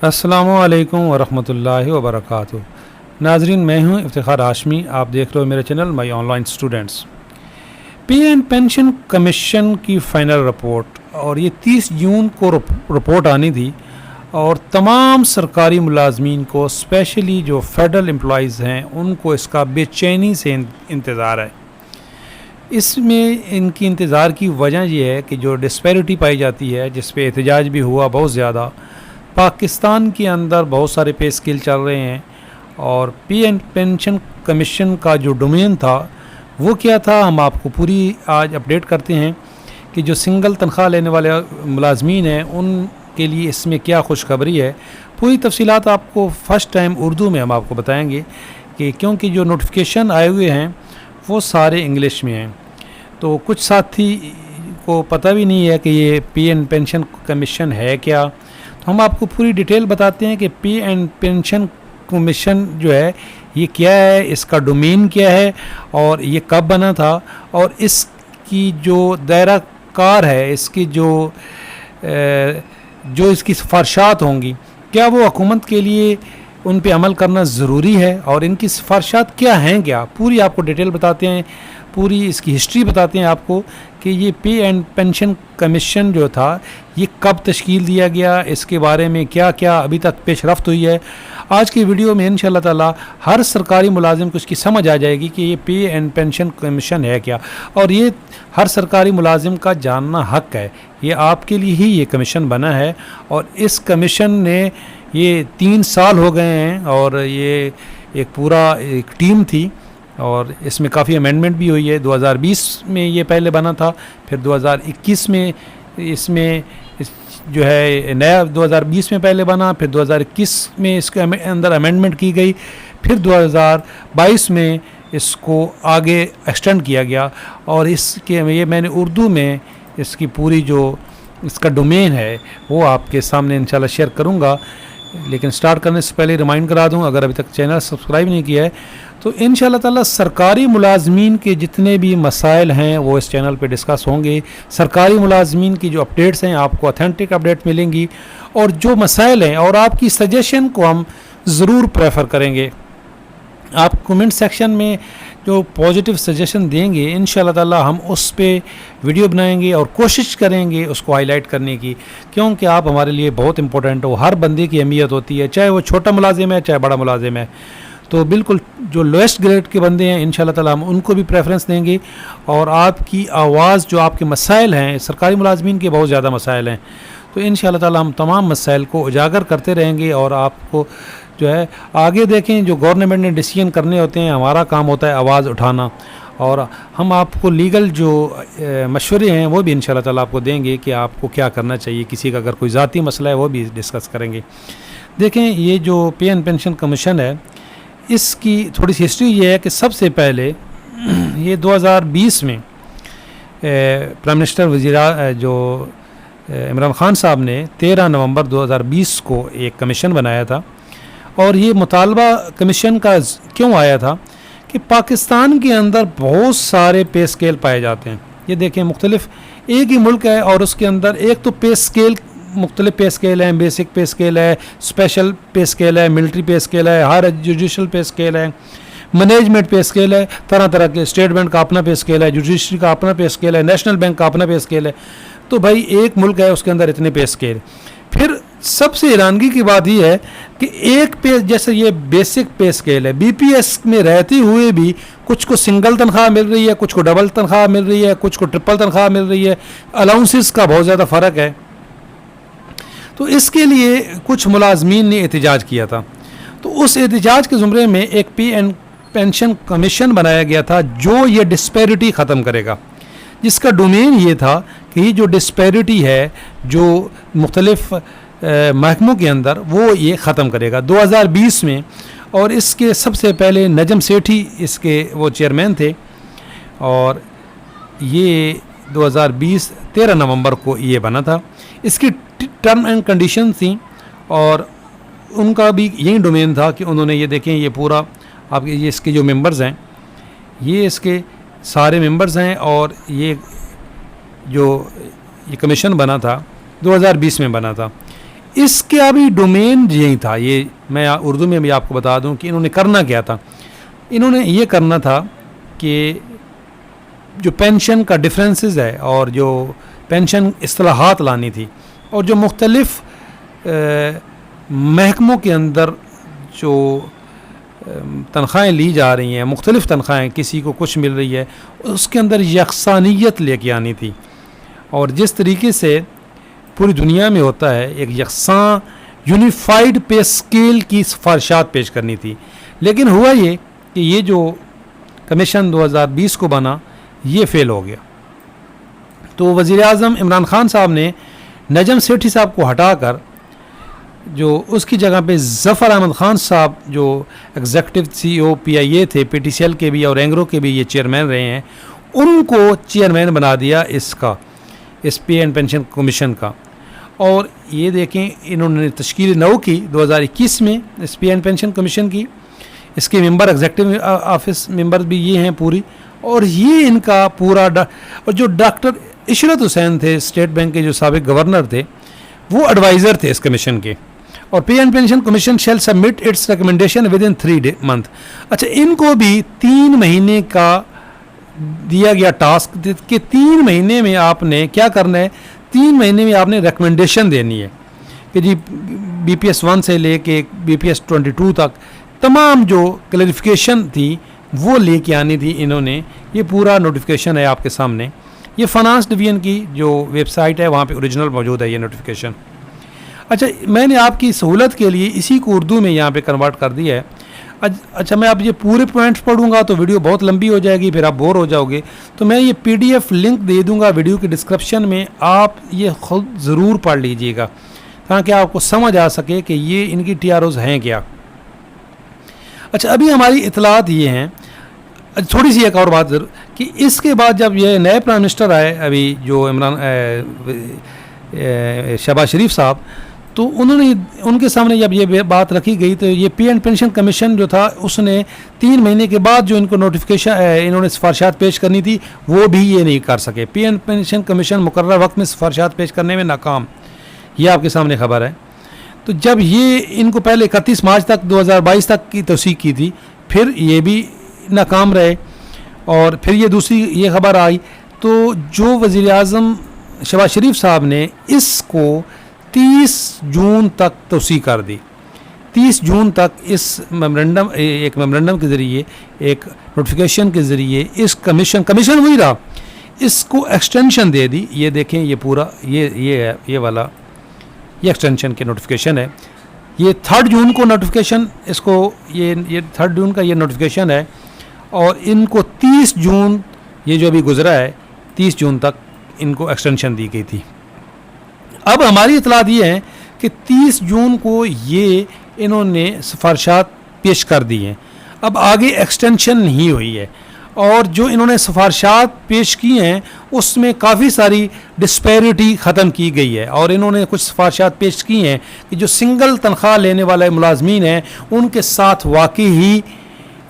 السلام علیکم ورحمۃ اللہ وبرکاتہ۔ ناظرین، میں ہوں افتخار ہاشمی، آپ دیکھ رہے ہو میرے channel my online students. Pay and pension commission کی فائنل رپورٹ، اور یہ 30 جون کو رپورٹ آنی تھی، اور تمام سرکاری ملازمین کو اسپیشلی جو فیڈرل امپلائیز ہیں ان کو اس کا بے چینی سے انتظار ہے۔ اس میں ان کی انتظار کی وجہ یہ ہے کہ جو ڈسپیرٹی پائی جاتی ہے، جس پہ احتجاج بھی ہوا بہت زیادہ، پاکستان کے اندر بہت سارے پے اسکیل چل رہے ہیں، اور پی این پینشن کمیشن کا جو ڈومین تھا وہ کیا تھا، ہم آپ کو پوری آج اپڈیٹ کرتے ہیں کہ جو سنگل تنخواہ لینے والے ملازمین ہیں ان کے لیے اس میں کیا خوشخبری ہے۔ پوری تفصیلات آپ کو فرسٹ ٹائم اردو میں ہم آپ کو بتائیں گے، کہ کیونکہ جو نوٹیفیکیشن آئے ہوئے ہیں وہ سارے انگلش میں ہیں، تو کچھ ساتھی کو پتہ بھی نہیں ہے کہ یہ پی این پینشن کمیشن ہے کیا۔ تو ہم آپ کو پوری ڈیٹیل بتاتے ہیں کہ پی این پینشن کمیشن جو ہے یہ کیا ہے، اس کا ڈومین کیا ہے، اور یہ کب بنا تھا، اور اس کی جو دائرہ کار ہے، اس کی جو اس کی سفارشات ہوں گی، کیا وہ حکومت کے لیے ان پہ عمل کرنا ضروری ہے، اور ان کی سفارشات کیا ہیں، کیا پوری آپ کو ڈیٹیل بتاتے ہیں، پوری اس کی ہسٹری بتاتے ہیں آپ کو کہ یہ پی این پینشن کمیشن جو تھا یہ کب تشکیل دیا گیا، اس کے بارے میں کیا کیا ابھی تک پیش رفت ہوئی ہے۔ آج کی ویڈیو میں انشاءاللہ تعالی ہر سرکاری ملازم کو اس کی سمجھ آ جائے گی کہ یہ پی این پینشن کمیشن ہے کیا، اور یہ ہر سرکاری ملازم کا جاننا حق ہے۔ یہ آپ کے لیے ہی یہ کمیشن بنا ہے، اور اس کمیشن نے یہ 3 سال ہو گئے ہیں، اور یہ ایک پورا ایک ٹیم تھی، اور اس میں کافی امینڈمنٹ بھی ہوئی ہے۔ 2020 میں یہ پہلے بنا تھا، پھر 2021 میں اس میں جو ہے نیا 2020 میں پہلے بنا، پھر 2021 میں اس کے اندر امینڈمنٹ کی گئی، پھر 2022 میں اس کو آگے ایکسٹینڈ کیا گیا، اور اس کے یہ میں نے اردو میں اس کی پوری جو اس کا ڈومین ہے وہ آپ کے سامنے انشاءاللہ شیئر کروں گا۔ لیکن سٹارٹ کرنے سے پہلے ریمائنڈ کرا دوں، اگر ابھی تک چینل سبسکرائب نہیں کیا ہے تو انشاءاللہ تعالی سرکاری ملازمین کے جتنے بھی مسائل ہیں وہ اس چینل پہ ڈسکس ہوں گے۔ سرکاری ملازمین کی جو اپڈیٹس ہیں آپ کو اتھینٹک اپڈیٹ ملیں گی، اور جو مسائل ہیں اور آپ کی سجیشن کو ہم ضرور پریفر کریں گے۔ آپ کومنٹ سیکشن میں جو پازیٹیو سجیشن دیں گے انشاءاللہ تعالی ہم اس پہ ویڈیو بنائیں گے اور کوشش کریں گے اس کو ہائی لائٹ کرنے کی، کیونکہ آپ ہمارے لیے بہت امپورٹنٹ ہو۔ ہر بندے کی اہمیت ہوتی ہے، چاہے وہ چھوٹا ملازم ہے چاہے بڑا ملازم ہے، تو بالکل جو لویسٹ گریڈ کے بندے ہیں انشاءاللہ تعالی ہم ان کو بھی پریفرنس دیں گے، اور آپ کی آواز جو آپ کے مسائل ہیں، سرکاری ملازمین کے بہت زیادہ مسائل ہیں، تو انشاءاللہ تعالی ہم تمام مسائل کو اجاگر کرتے رہیں گے، اور آپ کو جو ہے آگے دیکھیں جو گورنمنٹ نے ڈیسیژن کرنے ہوتے ہیں، ہمارا کام ہوتا ہے آواز اٹھانا، اور ہم آپ کو لیگل جو مشورے ہیں وہ بھی انشاءاللہ تعالی آپ کو دیں گے کہ آپ کو کیا کرنا چاہیے، کسی کا اگر کوئی ذاتی مسئلہ ہے وہ بھی ڈسکس کریں گے۔ دیکھیں یہ جو پی این پینشن کمیشن ہے اس کی تھوڑی سی ہسٹری یہ ہے کہ سب سے پہلے یہ 2020 میں پرائم منسٹر جو عمران خان صاحب نے 13 نومبر 2020 کو ایک کمیشن بنایا تھا، اور یہ مطالبہ کمیشن کا کیوں آیا تھا کہ پاکستان کے اندر بہت سارے پے اسکیل پائے جاتے ہیں۔ یہ دیکھیں مختلف ایک ہی ملک ہے اور اس کے اندر ایک تو پے اسکیل مختلف پے اسکیل ہیں، بیسک پے اسکیل ہے، اسپیشل پے اسکیل ہے، ملٹری پے اسکیل ہے، ہائر جوڈیشل پے اسکیل ہے، مینجمنٹ پے اسکیل ہے، طرح طرح کے، اسٹیٹ بینک کا اپنا پے اسکیل ہے، جوڈیشری کا اپنا پے اسکیل ہے، نیشنل بینک کا اپنا پے اسکیل ہے۔ تو بھائی ایک ملک ہے اس کے اندر اتنے پے اسکیل۔ پھر سب سے حیرانگی کی بات یہ ہے کہ ایک پے جیسے یہ بیسک پے اسکیل ہے، بی پی ایس میں رہتے ہوئے بھی کچھ کو سنگل تنخواہ مل رہی ہے، کچھ کو ڈبل تنخواہ مل رہی ہے، کچھ کو ٹرپل تنخواہ مل رہی ہے، الاؤنسز کا بہت زیادہ فرق ہے۔ تو اس کے لیے کچھ ملازمین نے احتجاج کیا تھا، تو اس احتجاج کے زمرے میں ایک پی این پینشن کمیشن بنایا گیا تھا جو یہ ڈسپیرٹی ختم کرے گا، جس کا ڈومین یہ تھا کہ یہ جو ڈسپیرٹی ہے جو مختلف محکموں کے اندر وہ یہ ختم کرے گا 2020 میں۔ اور اس کے سب سے پہلے نجم سیٹھی اس کے وہ چیئرمین تھے، اور یہ 2020 13 نومبر کو یہ بنا تھا۔ اس کی ٹرم اینڈ کنڈیشن تھیں، اور ان کا بھی یہی ڈومین تھا کہ انہوں نے یہ دیکھیں یہ پورا آپ کے یہ اس کے جو ممبرز ہیں یہ اس کے سارے ممبرز ہیں، اور یہ جو یہ کمیشن بنا تھا 2020 میں بنا تھا۔ اس کا بھی ڈومین یہی تھا. یہ میں اردو میں بھی آپ کو بتا دوں کہ انہوں نے کرنا کیا تھا. انہوں نے یہ کرنا تھا کہ جو پینشن کا ڈفرینسز ہے اور جو پینشن اصطلاحات لانی تھی اور جو مختلف محکموں کے اندر جو تنخواہیں لی جا رہی ہیں, مختلف تنخواہیں, کسی کو کچھ مل رہی ہے, اس کے اندر یکسانیت لے کے آنی تھی. اور جس طریقے سے پوری دنیا میں ہوتا ہے ایک یکساں یونیفائڈ پے اسکیل کی سفارشات پیش کرنی تھی. لیکن ہوا یہ کہ یہ جو کمیشن 2020 کو بنا یہ فیل ہو گیا. تو وزیر اعظم عمران خان صاحب نے نجم سیٹھی صاحب کو ہٹا کر جو اس کی جگہ پہ ظفر احمد خان صاحب جو ایگزیکٹو CEO PIA تھے, PTCL کے بھی اور اینگرو کے بھی یہ چیئرمین رہے ہیں, ان کو چیئرمین بنا دیا اس پے اینڈ پینشن کمیشن کا. اور یہ دیکھیں انہوں نے تشکیل نو کی 2021 میں اس پے اینڈ پینشن کمیشن کی. اس کے ممبر ایگزیکٹو آفس ممبر بھی یہ ہیں پوری, اور یہ ان کا پورا اور جو ڈاکٹر عشرت حسین تھے اسٹیٹ بینک کے جو سابق گورنر تھے وہ ایڈوائزر تھے اس کمیشن کے. اور pay and pension commission shall submit its recommendation within 3 months. اچھا, ان کو بھی 3 مہینے کا دیا گیا ٹاسک کہ 3 مہینے میں آپ نے کیا کرنا ہے, 3 مہینے میں آپ نے ریکمنڈیشن دینی ہے کہ جی BPS 1 سے لے کے BPS 22 تک تمام جو کلیریفیکیشن تھی وہ لے کے آنی تھی انہوں نے. یہ پورا نوٹیفیکیشن ہے آپ کے سامنے, یہ فنانس ڈویژن کی جو ویب سائٹ ہے وہاں پہ اوریجنل موجود ہے یہ نوٹیفیکیشن. اچھا, میں نے آپ کی سہولت کے لیے اسی کو اردو میں یہاں پہ کنورٹ کر دیا ہے. اچھا, میں اب یہ پورے پوائنٹس پڑھوں گا تو ویڈیو بہت لمبی ہو جائے گی, پھر آپ بور ہو جاؤ گے. تو میں یہ PDF لنک دے دوں گا ویڈیو کی ڈسکرپشن میں, آپ یہ خود ضرور پڑھ لیجئے گا تاکہ آپ کو سمجھ آ سکے کہ یہ ان کی TROs ہیں کیا. اچھا, ابھی ہماری اطلاعات یہ ہیں, تھوڑی سی ایک اور بات ضرور کہ اس کے بعد جب یہ نئے پرائم منسٹر آئے ابھی جو شہباز شریف صاحب, تو انہوں نے ان کے سامنے جب یہ بات رکھی گئی تو یہ پے اینڈ پینشن کمیشن جو تھا اس نے 3 مہینے کے بعد جو ان کو نوٹیفیکیشن انہوں نے سفارشات پیش کرنی تھی وہ بھی یہ نہیں کر سکے. پے اینڈ پینشن کمیشن مقررہ وقت میں سفارشات پیش کرنے میں ناکام, یہ آپ کے سامنے خبر ہے. تو جب یہ ان کو پہلے 31 مارچ تک 2022 تک کی توثیق کی تھی, پھر یہ بھی ناکام رہے, اور پھر یہ دوسری یہ خبر آئی تو جو وزیر اعظم شہباز شریف صاحب نے اس کو 30 جون تک توسیع کر دی. 30 جون تک اس ایک میمورنڈم کے ذریعے, ایک نوٹیفیکیشن کے ذریعے اس کمیشن وہی رہا, اس کو ایکسٹینشن دے دی. یہ دیکھیں یہ پورا یہ والا یہ ایکسٹینشن کے نوٹیفیکیشن ہے. یہ 3 جون کو نوٹیفیکیشن اس کو یہ 3 جون کا یہ نوٹیفیکیشن ہے, اور ان کو 30 جون یہ جو ابھی گزرا ہے 30 جون تک ان کو ایکسٹینشن دی گئی تھی. اب ہماری اطلاعات یہ ہیں کہ 30 جون کو یہ انہوں نے سفارشات پیش کر دی ہیں, اب آگے ایکسٹینشن نہیں ہوئی ہے. اور جو انہوں نے سفارشات پیش کی ہیں اس میں کافی ساری ڈسپیرٹی ختم کی گئی ہے, اور انہوں نے کچھ سفارشات پیش کی ہیں کہ جو سنگل تنخواہ لینے والے ملازمین ہیں ان کے ساتھ واقعی ہی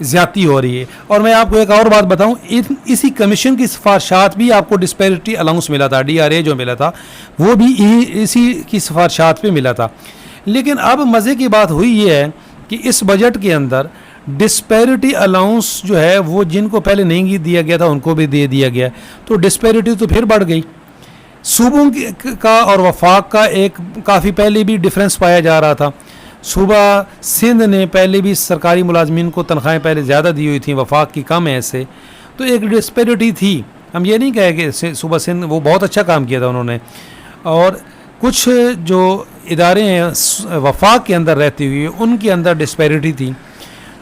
زیادتی ہو رہی ہے. اور میں آپ کو ایک اور بات بتاؤں, اسی کمیشن کی سفارشات بھی آپ کو ڈسپیرٹی الاؤنس ملا تھا, DRA جو ملا تھا وہ بھی اسی کی سفارشات پہ ملا تھا. لیکن اب مزے کی بات ہوئی یہ ہے کہ اس بجٹ کے اندر ڈسپیرٹی الاؤنس جو ہے وہ جن کو پہلے نہیں دیا گیا تھا ان کو بھی دے دیا گیا, تو ڈسپیرٹی تو پھر بڑھ گئی. صوبوں کا اور وفاق کا ایک کافی پہلے بھی ڈفرینس پایا جا رہا تھا. صوبہ سندھ نے پہلے بھی سرکاری ملازمین کو تنخواہیں پہلے زیادہ دی ہوئی تھیں, وفاق کی کم ہے ایسے, تو ایک ڈسپیرٹی تھی. ہم یہ نہیں کہے کہ صوبہ سندھ وہ بہت اچھا کام کیا تھا انہوں نے, اور کچھ جو ادارے ہیں وفاق کے اندر رہتی ہوئی ان کے اندر ڈسپیرٹی تھی.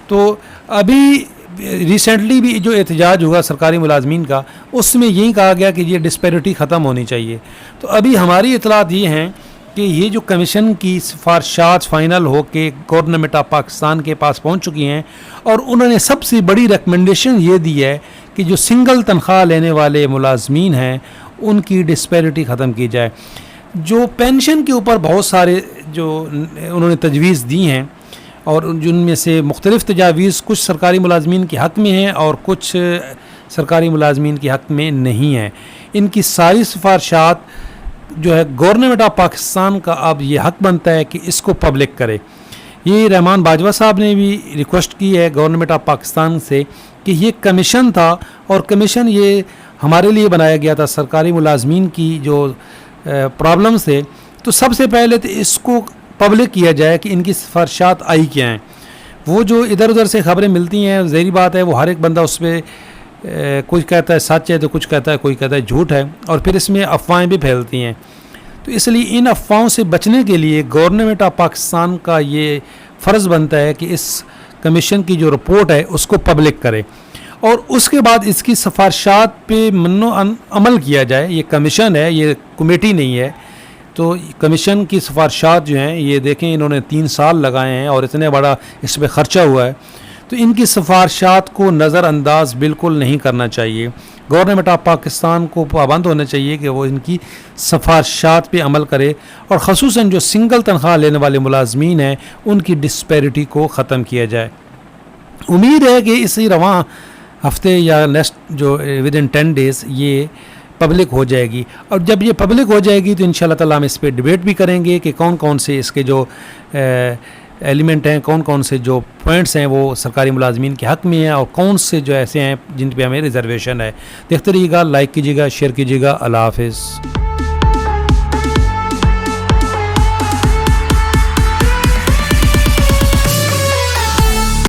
تو ابھی ریسنٹلی بھی جو احتجاج ہوا سرکاری ملازمین کا اس میں یہی کہا گیا کہ یہ ڈسپیرٹی ختم ہونی چاہیے. تو ابھی ہماری اطلاعات یہ ہیں کہ یہ جو کمیشن کی سفارشات فائنل ہو کے گورنمنٹ آف پاکستان کے پاس پہنچ چکی ہیں, اور انہوں نے سب سے بڑی ریکمنڈیشن یہ دی ہے کہ جو سنگل تنخواہ لینے والے ملازمین ہیں ان کی ڈسپیرٹی ختم کی جائے. جو پینشن کے اوپر بہت سارے جو انہوں نے تجویز دی ہیں, اور جن میں سے مختلف تجاویز کچھ سرکاری ملازمین کے حق میں ہیں اور کچھ سرکاری ملازمین کے حق میں نہیں ہیں. ان کی ساری سفارشات جو ہے گورنمنٹ آف پاکستان کا اب یہ حق بنتا ہے کہ اس کو پبلک کرے. یہ رحمان باجوہ صاحب نے بھی ریکویسٹ کی ہے گورنمنٹ آف پاکستان سے کہ یہ کمیشن تھا اور کمیشن یہ ہمارے لیے بنایا گیا تھا سرکاری ملازمین کی جو پرابلمس تھے, تو سب سے پہلے تو اس کو پبلک کیا جائے کہ ان کی سفارشات آئی کیا ہیں. وہ جو ادھر ادھر سے خبریں ملتی ہیں ظاہری بات ہے وہ ہر ایک بندہ اس پہ کچھ کہتا ہے سچ ہے تو کچھ کہتا ہے کوئی کہتا ہے جھوٹ ہے, اور پھر اس میں افواہیں بھی پھیلتی ہیں. تو اس لیے ان افواہوں سے بچنے کے لیے گورنمنٹ آف پاکستان کا یہ فرض بنتا ہے کہ اس کمیشن کی جو رپورٹ ہے اس کو پبلک کرے, اور اس کے بعد اس کی سفارشات پہ من و عمل کیا جائے. یہ کمیشن ہے, یہ کمیٹی نہیں ہے. تو کمیشن کی سفارشات جو ہیں یہ دیکھیں انہوں نے 3 سال لگائے ہیں اور اتنے بڑا اس پہ خرچہ ہوا ہے, تو ان کی سفارشات کو نظر انداز بالکل نہیں کرنا چاہیے. گورنمنٹ آف پاکستان کو پابند ہونا چاہیے کہ وہ ان کی سفارشات پہ عمل کرے, اور خصوصاً جو سنگل تنخواہ لینے والے ملازمین ہیں ان کی ڈسپیرٹی کو ختم کیا جائے. امید ہے کہ اسی رواں ہفتے یا نیکسٹ جو ود ان 10 days یہ پبلک ہو جائے گی, اور جب یہ پبلک ہو جائے گی تو انشاءاللہ تعالیٰ ہم اس پہ ڈیبیٹ بھی کریں گے کہ کون کون سے اس کے جو ایلیمنٹ ہیں, کون کون سے جو پوائنٹس ہیں وہ سرکاری ملازمین کے حق میں ہیں, اور کون سے جو ایسے ہیں جن پہ ہمیں ریزرویشن ہے. دیکھتے رہیے گا, لائک کیجیے گا, شیئر کیجیے گا. اللہ حافظ.